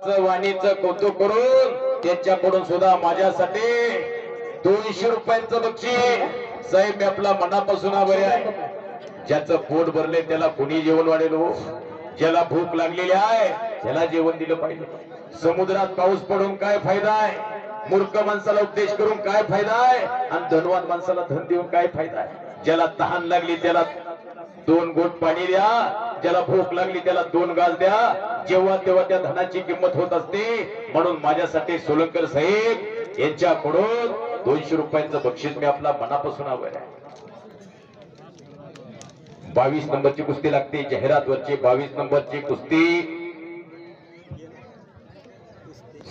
वाणीचं कौतुक करून त्यांच्याकडून सुद्धा माझ्यासाठी 200 रुपयांचं बक्षीस साहेब मी आपला मनापासून आभारी आहे. ज्याचं पोट भरले त्याला कोणी जेवण वाढेल हो. ज्याला भूक लागलेली आहे त्याला जेवण दिलं पाहिजे. समुद्रात पाऊस पडून काय फायदा आहे, मूर्ख माणसाला उपदेश करून काय फायदा आहे, आणि धनवान माणसाला धन देऊन काय फायदा आहे. ज्याला तहान लागली त्याला 2 घोट पाणी द्या, ज्याला भूक लागली त्याला 2 घास द्या. जेव्हा तेव्हा त्या धनाची किंमत होत असते. म्हणून माझ्यासाठी सोलंकर साहेब यांच्याकडून 200 रुपयांचं बक्षीस मी आपला मनापासून आभारी आहे. 22 नंबरची कुस्ती लागते. जाहिरातवरची 22 नंबरची कुस्ती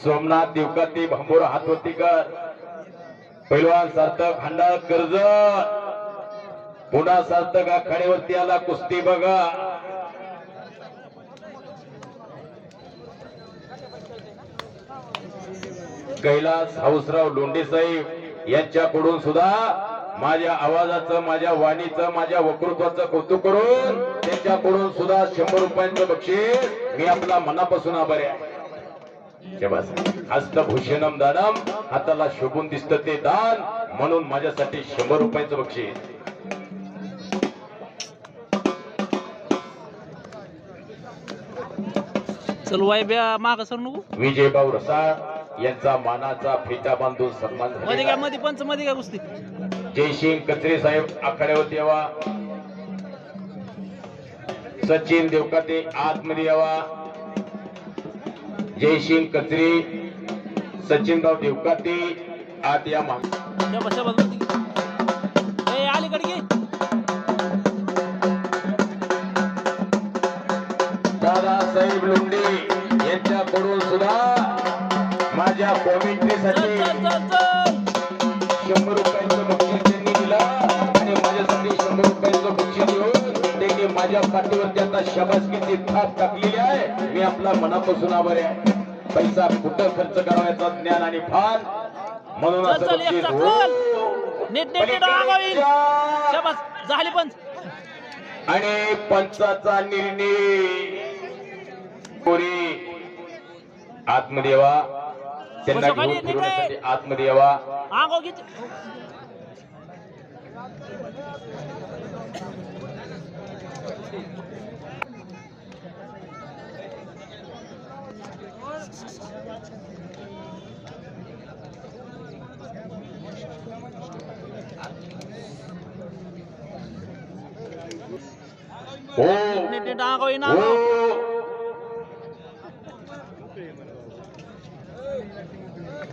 सोमनाथ देवकाते भांबोरा हातवतीकर पैलवान सार्थक हांडाळ कर्जत पुन्हा सार्थक आखाड्यावरती आला. कुस्ती बघा. कैलास हाऊसराव लोंढे साहेब यांच्याकडून सुद्धा माझ्या आवाजाचं, माझ्या वाणीचं, माझ्या वक्तृत्वाचं कौतुक करून त्यांच्याकडून सुद्धा 100 रुपयांचं बक्षीस मी आपला मनापासून आभारी आहे. हस्तभूषणम दानम, हाताला शोभून दिसतं ते दान, म्हणून माझ्यासाठी 100 रुपयांचं बक्षीस. चल वायब्या माग सर नको. विजयभाऊ रसाळ यांचा मानाचा फेटा बांधून सन्मान झाला. मध्ये पंच मध्ये काय कुस्ती. जयसिंग कचरे साहेब आखाड्यावरती यावा. सचिन देवकाते आतमध्ये यावा. जयसिंग कचरे, सचिनराव देवकाते आत या. अलीकडे घे. दादासाहेब लोंढे यांच्याकडून सुद्धा माझ्या कॉमेंट्रीसाठी 100 रुपयांचं बक्षीस त्यांनी दिला, आणि माझ्यासाठी 100 रुपयांचं बक्षीस देऊन त्यांनी माझ्या पाठीवरती आता शाबासकीची थाप टाकलेली आहे. मी आपला मनापासून आभारी आहे. पैसा कुठं खर्च करायचा ज्ञान आणि भान, म्हणून असं बक्षीस झाली पंच. आणि पंचाचा निर्णय आतमध्ये यावा. त्यांना घेऊन फिरवण्यासाठी आतमध्ये यावा.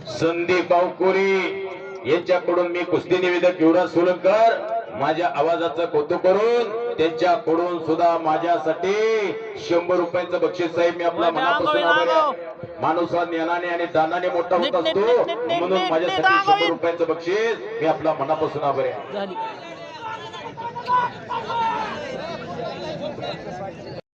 संदीप गावकोरी यांच्याकडून मी कुस्ती निवेदक युवराज सोलंकर माझ्या आवाजाचं कौतुक करून त्यांच्याकडून सुद्धा माझ्यासाठी 100 रुपयांचं बक्षीस साहेब मी आपला मनापासून आभारी आहे. माणूस हा ज्ञानाने आणि दानाने मोठा होत असतो, म्हणून माझ्यासाठी 100 रुपयांचं बक्षीस मी आपला मनापासून आभारी आहे.